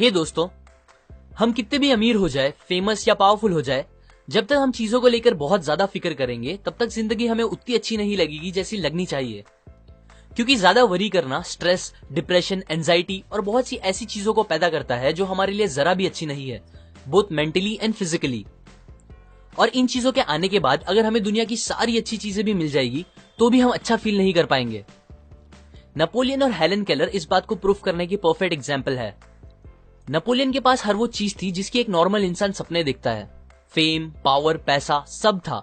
हे दोस्तों, हम कितने भी अमीर हो जाए, फेमस या पावरफुल हो जाए, जब तक हम चीजों को लेकर बहुत ज्यादा फिक्र करेंगे तब तक जिंदगी हमें उतनी अच्छी नहीं लगेगी जैसी लगनी चाहिए। क्योंकि ज्यादा वरी करना स्ट्रेस, डिप्रेशन, एंजाइटी और बहुत सी ऐसी चीजों को पैदा करता है जो हमारे लिए जरा भी अच्छी नहीं है, बोथ मेंटली एंड फिजिकली। और इन चीजों के आने के बाद अगर हमें दुनिया की सारी अच्छी चीजें भी मिल जाएगी तो भी हम अच्छा फील नहीं कर पाएंगे। नेपोलियन और हेलन केलर इस बात को प्रूफ करने की परफेक्ट एग्जाम्पल है। नेपोलियन के पास हर वो चीज थी जिसकी एक नॉर्मल इंसान सपने देखता है, फेम, पावर, पैसा सब था।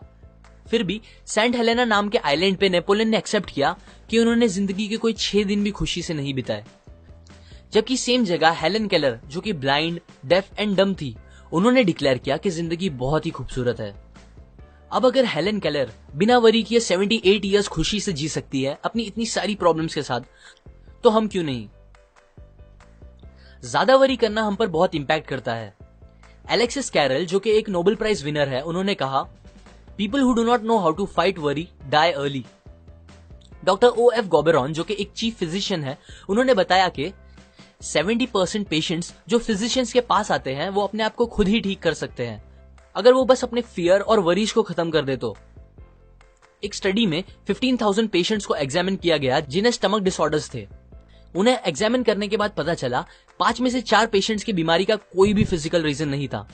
फिर भी सेंट हेलेना नाम के आइलैंड पे नेपोलियन ने एक्सेप्ट किया कि उन्होंने जिंदगी के कोई 6 दिन भी खुशी से नहीं बिताए। जबकि सेम जगह हेलन केलर, जो कि ब्लाइंड, डेफ एंड डम थी, उन्होंने डिक्लेयर किया कि जिंदगी बहुत ही खूबसूरत है। अब अगर हेलन केलर बिना वरी किए 78 इयर्स खुशी से जी सकती है अपनी इतनी सारी प्रॉब्लम्स के साथ, तो हम क्यों नहीं। ज्यादा वरी करना हम पर बहुत इंपैक्ट करता है। एलेक्सिस कैरल, जो कि एक नोबेल प्राइज विनर है, उन्होंने कहा, people who do not know how to fight worry die early. Doctor OF गॉबेरॉन, जो कि एक चीफ फिजिशियन है, उन्होंने बताया कि 70% पेशेंट्स जो फिजिशियंस के पास आते हैं वो अपने आप को खुद ही ठीक कर सकते हैं अगर वो बस अपने फियर और वरीज को खत्म कर दे तो। एक स्टडी में 15,000 पेशेंट्स को एग्जामिन किया गया जिन्हें स्टमक डिसऑर्डर्स थे। उन्हें एग्जामिन करने के बाद पता चला 5 में से 4 पेशेंट्स की बीमारी का कोई भी फिजिकल रीजन नहीं था,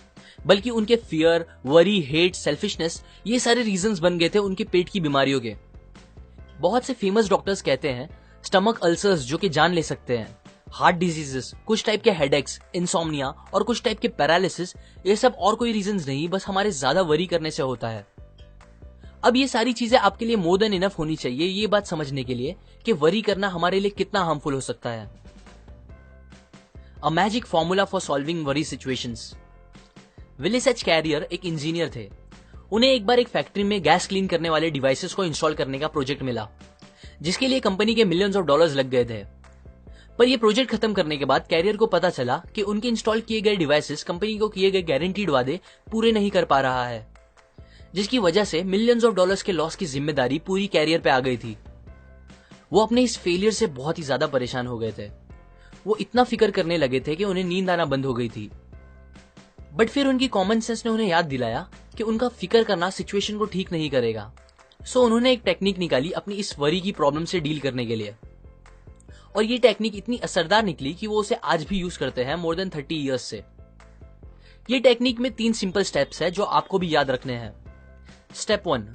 बल्कि उनके फियर, वरी, हेट, सेल्फिशनेस, ये सारे रीजंस बन गए थे उनके पेट की बीमारियों के। बहुत से फेमस डॉक्टर्स कहते हैं स्टमक अल्सर्स जो कि जान ले सकते हैं, हार्ट डिजीजेस, कुछ टाइप के हेडेक्स, इंसोम्निया और कुछ टाइप के पैरालिसिस, ये सब और कोई रीजंस नहीं, बस हमारे ज्यादा वरी करने से होता है। अब ये सारी चीजें आपके लिए मोर देन इनफ होनी चाहिए ये बात समझने के लिए कि वरी करना हमारे लिए कितना हार्मफुल हो सकता है। A magic formula for solving worry situations. Willis H Carrier एक इंजीनियर थे। उन्हें एक बार एक फैक्ट्री में गैस क्लीन करने वाले डिवाइसेस को इंस्टॉल करने का प्रोजेक्ट मिला, जिसके लिए कंपनी के मिलियंस ऑफ डॉलर्स लग गए थे। पर यह प्रोजेक्ट खत्म करने के बाद कैरियर को पता चला कि उनके इंस्टॉल किए गए डिवाइसेस कंपनी को किए गए गारंटीड वादे पूरे नहीं कर पा रहा है, जिसकी वजह से मिलियंस ऑफ डॉलर्स के लॉस की जिम्मेदारी पूरी कैरियर पे आ गई थी। वो अपने इस फेलियर से बहुत ही ज्यादा परेशान हो गए थे। वो इतना फिक्र करने लगे थे कि उन्हें नींद आना बंद हो गई थी। बट फिर उनकी कॉमन सेंस ने उन्हें याद दिलाया कि उनका फिक्र करना सिचुएशन को ठीक नहीं करेगा। सो उन्होंने एक टेक्निक निकाली अपनी इस वरी की प्रॉब्लम से डील करने के लिए, और ये टेक्निक इतनी असरदार निकली कि वो उसे आज भी यूज करते हैं मोर देन 30 इयर्स से। ये टेक्निक में 3 सिंपल स्टेप्स है जो आपको भी याद रखने हैं। स्टेप 1,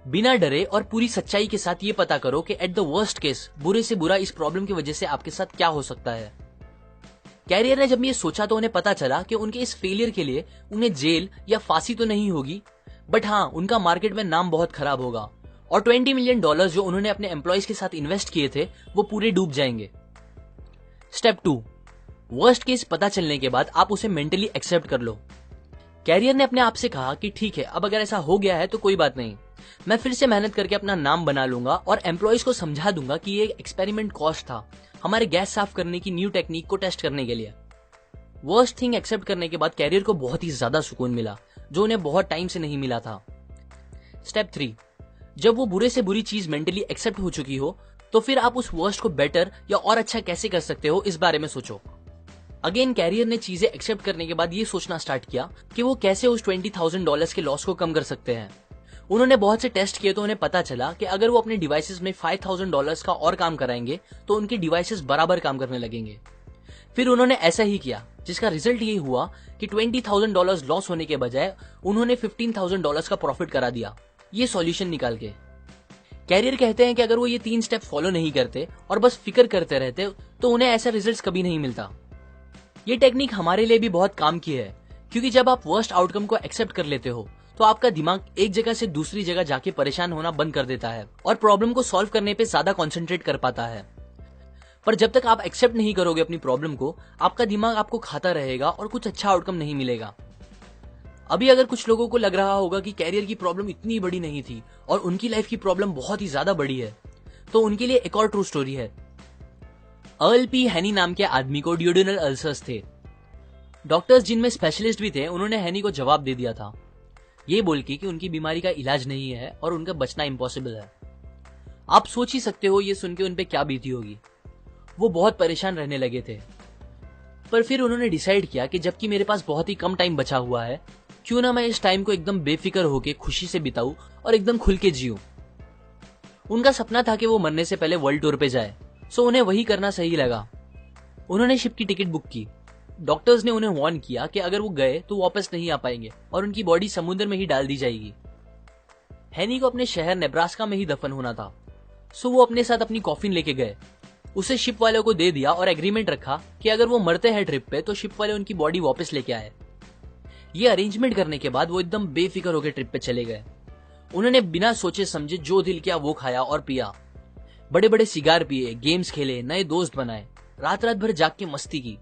बिना डरे और पूरी सच्चाई के साथ ये पता करो कि एट द वर्स्ट केस बुरे से बुरा इस प्रॉब्लम की वजह से आपके साथ क्या हो सकता है। कैरियर ने जब ये सोचा तो उन्हें पता चला कि उनके इस फेलियर के लिए उन्हें जेल या फांसी तो नहीं होगी, बट हाँ, उनका मार्केट में नाम बहुत खराब होगा और $20 मिलियन जो उन्होंने अपने एम्प्लॉयज के साथ इन्वेस्ट किए थे वो पूरे डूब जाएंगे। स्टेप 2, वर्स्ट केस पता चलने के बाद आप उसे मेंटली एक्सेप्ट कर लो। कैरियर ने अपने आप से कहा कि ठीक है, अब अगर ऐसा हो गया है तो कोई बात नहीं, मैं फिर से मेहनत करके अपना नाम बना लूंगा और एम्प्लॉयज को समझा दूंगा कि ये एक्सपेरिमेंट कॉस्ट था हमारे गैस साफ करने की न्यू टेक्निक को टेस्ट करने के लिए। वर्स्ट थिंग एक्सेप्ट करने के बाद कैरियर को बहुत ही ज्यादा सुकून मिला जो उन्हें बहुत टाइम से नहीं मिला था। स्टेप 3, जब वो बुरे से बुरी चीज मेंटली एक्सेप्ट हो चुकी हो तो फिर आप उस वर्स्ट को बेटर या और अच्छा कैसे कर सकते हो इस बारे में सोचो। अगेन कैरियर ने चीजें एक्सेप्ट करने के बाद ये सोचना स्टार्ट किया कि वो कैसे उस $20,000 के लॉस को कम कर सकते हैं। उन्होंने बहुत से टेस्ट किए तो उन्हें पता चला कि अगर वो अपने डिवाइसेस में $5,000 का और काम कराएंगे तो उनके डिवाइसेस बराबर काम करने लगेंगे। फिर उन्होंने ऐसा ही किया, जिसका रिजल्ट ये हुआ कि $20,000 लॉस होने के बजाय उन्होंने $15,000 का प्रॉफिट करा दिया, ये सॉल्यूशन निकाल के। कैरियर कहते हैं कि अगर वो ये 3 स्टेप फॉलो नहीं करते और बस फिक्र करते रहते तो उन्हें ऐसा रिजल्ट्स कभी नहीं मिलता। ये टेक्निक हमारे लिए भी बहुत काम की है, क्योंकि जब आप वर्स्ट आउटकम को एक्सेप्ट कर लेते हो तो आपका दिमाग एक जगह से दूसरी जगह जाके परेशान होना बंद कर देता है और प्रॉब्लम को सॉल्व करने पे ज्यादा कंसंट्रेट कर पाता है। पर जब तक आप एक्सेप्ट नहीं करोगे अपनी प्रॉब्लम को, आपका दिमाग आपको खाता रहेगा और कुछ अच्छा आउटकम नहीं मिलेगा। अभी अगर कुछ लोगों को लग रहा होगा कि कैरियर की प्रॉब्लम इतनी बड़ी नहीं थी और उनकी लाइफ की प्रॉब्लम बहुत ही ज्यादा बड़ी है, तो उनके लिए एक और ट्रू स्टोरी है। अर्ल पी हैनी नाम के आदमी को ड्यूडेनल अल्सर्स थे। डॉक्टर्स जिनमें स्पेशलिस्ट भी थे, उन्होंने हैनी को जवाब दे दिया था ये बोल के कि उनकी बीमारी का इलाज नहीं है और उनका बचना इम्पॉसिबल है। आप सोच ही सकते हो ये सुन के उन पे क्या बीती होगी। वो बहुत परेशान रहने लगे थे। पर फिर उन्होंने डिसाइड किया कि जबकि मेरे पास बहुत ही कम टाइम बचा हुआ है, क्यों ना मैं इस टाइम को एकदम बेफिक्र होके खुशी से बिताऊं और एकदम खुल के जीऊं। उनका सपना था कि वो मरने से पहले वर्ल्ड टूर पे जाए, सो उन्हें वही करना सही लगा। उन्होंने शिप की टिकट बुक की। डॉक्टर्स ने उन्हें वार्न किया कि अगर वो गए तो वापस नहीं आ पाएंगे और उनकी बॉडी समुद्र में ही डाल दी जाएगी। हैनी को अपने शहर नेब्रास्का में ही दफन होना था, सो वो अपने साथ अपनी कॉफिन लेके गए, उसे शिप वालों को दे दिया और एग्रीमेंट रखा कि अगर वो मरते हैं ट्रिप पे तो शिप वाले उनकी बॉडी वापस लेके आए। ये अरेंजमेंट करने के बाद वो एकदम बेफिक्र होकर ट्रिप पे चले गए। उन्होंने बिना सोचे समझे जो दिल किया वो खाया और पिया, बड़े बड़े सिगार पिए, गेम्स खेले, नए दोस्त बनाए, रात रात भर जाग के मस्ती की,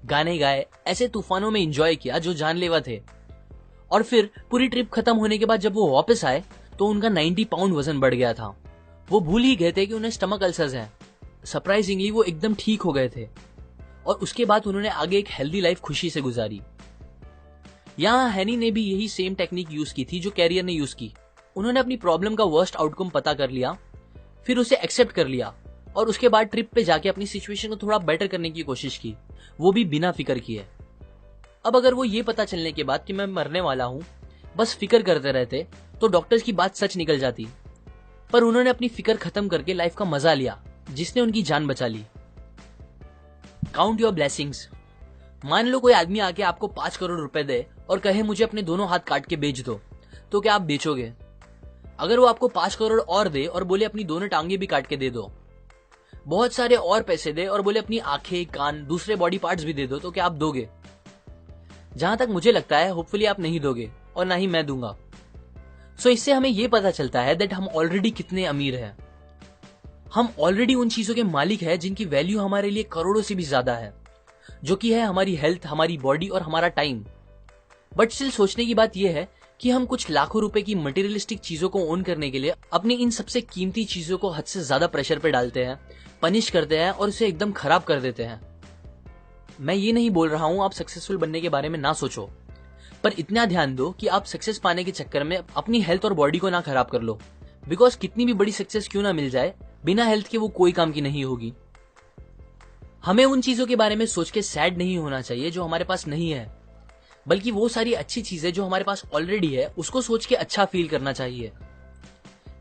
गाने गाए, ऐसे तूफानों में एंजॉय किया जो जानलेवा थे। और फिर पूरी ट्रिप खत्म होने के बाद जब वो वापस आए तो उनका 90 पाउंड वजन बढ़ गया था। वो भूल ही गए थे कि उन्हें स्टमक अल्सर्स हैं। सरप्राइजिंगली वो एकदम ठीक हो गए थे और उसके बाद उन्होंने आगे एक हेल्दी लाइफ खुशी से गुजारी। यहाँ हैनी ने भी यही सेम टेक्निक यूज की थी जो कैरियर ने यूज की। उन्होंने अपनी प्रॉब्लम का वर्स्ट आउटकम पता कर लिया, फिर उसे एक्सेप्ट कर लिया और उसके बाद ट्रिप पे जाके अपनी सिचुएशन को थोड़ा बेटर करने की कोशिश की, वो भी बिना फिक्र किए। अब अगर वो ये पता चलने के बाद कि मैं मरने वाला हूं बस फिक्र करते रहते तो डॉक्टर्स की बात सच निकल जाती, पर उन्होंने अपनी फिक्र खत्म करके लाइफ का मजा लिया जिसने उनकी जान बचा ली। Count your blessings. मान लो कोई आदमी आके आपको 5 करोड़ रुपए दे और कहे मुझे अपने दोनों हाथ काट के बेच दो, तो क्या आप बेचोगे? अगर वो आपको 5 करोड़ और दे और बोले अपनी दोनों टांगे भी काट के दे दो, बहुत सारे और पैसे दे और बोले अपनी आंखें, कान, दूसरे बॉडी पार्ट्स भी दे दो, तो क्या आप दोगे? जहां तक मुझे लगता है होपफुली आप नहीं दोगे और ना ही मैं दूंगा। सो इससे हमें यह पता चलता है दैट हम ऑलरेडी कितने अमीर हैं। हम ऑलरेडी उन चीजों के मालिक हैं जिनकी वैल्यू हमारे लिए करोड़ों से भी ज्यादा है, जो कि है हमारी हेल्थ, हमारी बॉडी और हमारा टाइम। बट स्टिल सोचने की बात यह है कि हम कुछ लाखों रुपए की मटेरियलिस्टिक चीजों को ओन करने के लिए अपनी इन सबसे कीमती चीजों को हद से ज्यादा प्रेशर पे डालते हैं, पनिश करते हैं और उसे एकदम खराब कर देते हैं। मैं ये नहीं बोल रहा हूं आप सक्सेसफुल बनने के बारे में ना सोचो, पर इतना ध्यान दो कि आप सक्सेस पाने के चक्कर में अपनी हेल्थ और बॉडी को ना खराब कर लो, बिकॉज कितनी भी बड़ी सक्सेस क्यों ना मिल जाए, बिना हेल्थ के वो कोई काम की नहीं होगी। हमें उन चीजों के बारे में सोच के सैड नहीं होना चाहिए जो हमारे पास नहीं है, बल्कि वो सारी अच्छी चीजें जो हमारे पास ऑलरेडी है उसको सोच के अच्छा फील करना चाहिए।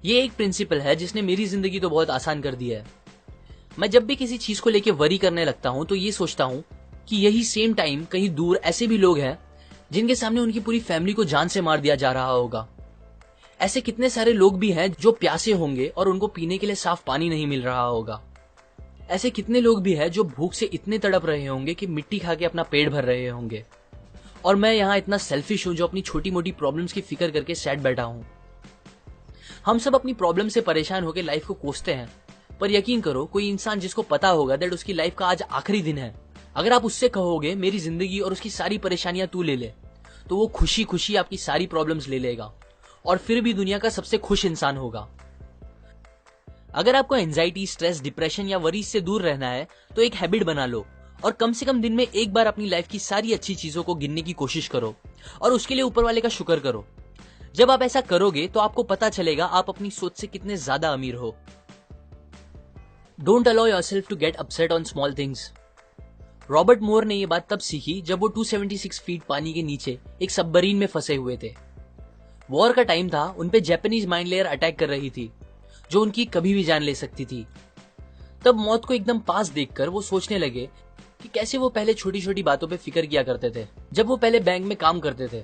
ये एक प्रिंसिपल है जिसने मेरी जिंदगी तो बहुत आसान कर दी है। मैं जब भी किसी चीज को लेके वरी करने लगता हूं तो ये सोचता हूं कि यही सेम टाइम कहीं दूर ऐसे भी लोग हैं जिनके सामने उनकी पूरी फैमिली को जान से मार दिया जा रहा होगा। ऐसे कितने सारे लोग भी हैं जो प्यासे होंगे और उनको पीने के लिए साफ पानी नहीं मिल रहा होगा। ऐसे कितने लोग भी हैं जो भूख से इतने तड़प रहे होंगे कि मिट्टी खा के अपना पेट भर रहे होंगे। और मैं यहाँ इतना सेल्फिश हूं जो अपनी छोटी मोटी प्रॉब्लम्स की फिक्र करके सैड बैठा हूं। हम सब अपनी प्रॉब्लम से परेशान होकर लाइफ को कोसते हैं, पर यकीन करो कोई इंसान जिसको पता होगा दैट उसकी लाइफ का आज आखिरी दिन है, अगर आप उससे कहोगे मेरी जिंदगी और उसकी सारी परेशानियां तू ले ले, तो वो खुशी खुशी आपकी सारी प्रॉब्लम्स ले लेगा और फिर भी दुनिया का सबसे खुश इंसान होगा। अगर आपको एंजाइटी, स्ट्रेस, डिप्रेशन या वरीज से दूर रहना है तो एक हैबिट बना लो और कम से कम दिन में एक बार अपनी लाइफ की सारी अच्छी चीजों को गिनने की कोशिश करो और उसके लिए ऊपर वाले का शुक्र करो। जब आप ऐसा करोगे तो आपको पता चलेगा आप अपनी सोच से कितने ज्यादा अमीर हो। Don't allow yourself to get upset on small things. Robert Moore ने यह बात तब सीखी जब वो 276 फीट पानी के नीचे एक सबमरीन में फंसे हुए थे। वॉर का टाइम था, उनपे जापानीज माइन लेयर अटैक कर रही थी जो उनकी कभी भी जान ले सकती थी। तब मौत को एकदम पास देखकर वो सोचने लगे कि कैसे वो पहले छोटी छोटी बातों पे फिक्र किया करते थे जब वो पहले बैंक में काम करते थे।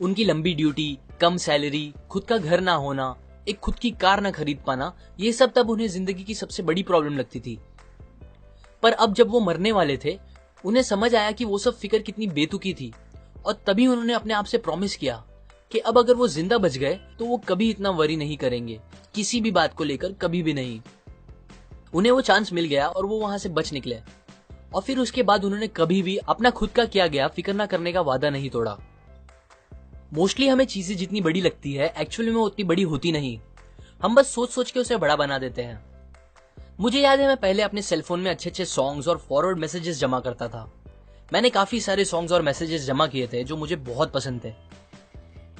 उनकी लंबी ड्यूटी, कम सैलरी, खुद का घर ना होना, एक खुद की कार ना खरीद पाना, ये सब तब उन्हें जिंदगी की सबसे बड़ी प्रॉब्लम लगती थी। पर अब जब वो मरने वाले थे उन्हें समझ आया कि वो सब फिक्र कितनी बेतुकी थी और तभी उन्होंने अपने आप से प्रॉमिस किया कि अब अगर वो जिंदा बच गए तो वो कभी इतना वरी नहीं करेंगे, किसी भी बात को लेकर कभी भी नहीं। उन्हें वो चांस मिल गया और वो वहां से बच निकले और फिर उसके बाद उन्होंने कभी भी अपना खुद का किया गया फिक्र ना करने का वादा नहीं तोड़ा। मोस्टली हमें चीजें जितनी बड़ी लगती है एक्चुअली में उतनी बड़ी होती नहीं, हम बस सोच सोच के उसे बड़ा बना देते हैं। मुझे याद है मैं पहले अपने सेलफोन में अच्छे अच्छे सॉन्ग्स और फॉरवर्ड मैसेजेस जमा करता था। मैंने काफी सारे सॉन्ग्स और मैसेजेस जमा किए थे जो मुझे बहुत पसंद थे।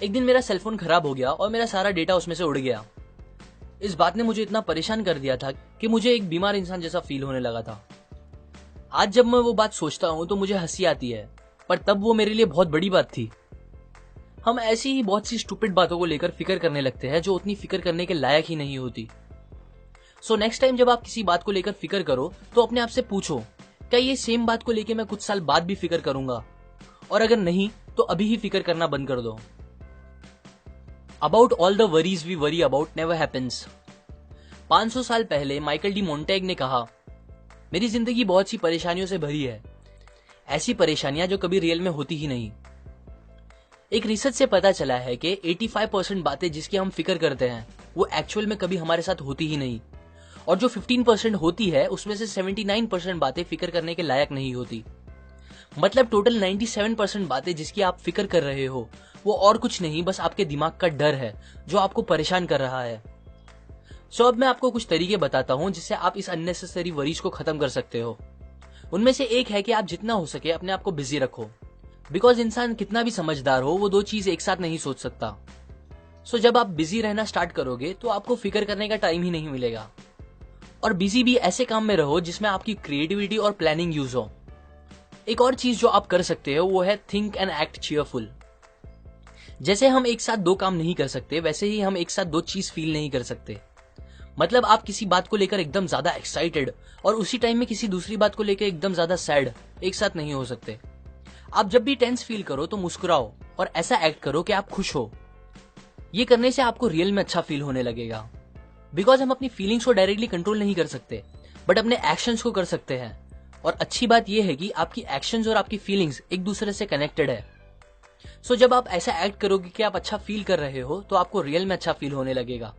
एक दिन मेरा सेलफोन खराब हो गया और मेरा सारा डेटा उसमें से उड़ गया। इस बात ने मुझे इतना परेशान कर दिया था कि मुझे एक बीमार इंसान जैसा फील होने लगा था। आज जब मैं वो बात सोचता हूँ तो मुझे हंसी आती है, पर तब वो मेरे लिए बहुत बड़ी बात थी। हम ऐसी ही बहुत सी स्टूपिड बातों को लेकर फिक्र करने लगते हैं जो उतनी फिक्र करने के लायक ही नहीं होती। सो नेक्स्ट टाइम जब आप किसी बात को लेकर फिक्र करो तो अपने आप से पूछो, क्या ये सेम बात को लेकर मैं कुछ साल बाद भी फिक्र करूंगा? और अगर नहीं तो अभी ही फिक्र करना बंद कर दो। About all the worries we worry about never happens. 500 साल पहले माइकल डी मोंटेग ने कहा, मेरी जिंदगी बहुत सी परेशानियों से भरी है, ऐसी परेशानियां जो कभी रियल में होती ही नहीं। एक रिसर्च से पता चला है कि 85% बातें जिसकी हम फिक्र करते हैं वो एक्चुअल में कभी हमारे साथ होती ही नहीं, और जो 15% होती है उसमें से 79% बातें फिक्र करने के लायक नहीं होती। मतलब टोटल 97% बातें जिसकी आप फिक्र कर रहे हो वो और कुछ नहीं, बस आपके दिमाग का डर है जो आपको परेशान कर रहा है। सो अब मैं आपको कुछ तरीके बताता हूं जिससे आप इस अननेसेसरी वरीज को खत्म कर सकते हो। उनमें से एक है कि आप जितना हो सके अपने आप को बिजी रखो, बिकॉज इंसान कितना भी समझदार हो वो दो चीज एक साथ नहीं सोच सकता। सो जब आप बिजी रहना स्टार्ट करोगे तो आपको फिक्र करने का टाइम ही नहीं मिलेगा। और बिजी भी ऐसे काम में रहो जिसमें आपकी क्रिएटिविटी और प्लानिंग यूज हो। एक और चीज जो आप कर सकते हो वो है थिंक एंड एक्ट चीयरफुल। जैसे हम एक साथ दो काम नहीं कर सकते वैसे ही हम एक साथ दो चीज फील नहीं कर सकते। मतलब आप किसी बात को लेकर एकदम ज्यादा एक्साइटेड और उसी टाइम में किसी दूसरी बात को लेकर एकदम ज्यादा सैड एक साथ नहीं हो सकते। आप जब भी टेंस फील करो तो मुस्कुराओ और ऐसा एक्ट करो कि आप खुश हो। ये करने से आपको रियल में अच्छा फील होने लगेगा। बिकॉज हम अपनी फीलिंग्स को डायरेक्टली कंट्रोल नहीं कर सकते बट अपने एक्शंस को कर सकते हैं। और अच्छी बात यह है कि आपकी एक्शंस और आपकी फीलिंग्स एक दूसरे से कनेक्टेड है। सो जब आप ऐसा एक्ट करोगे कि आप अच्छा फील कर रहे हो तो आपको रियल में अच्छा फील होने लगेगा।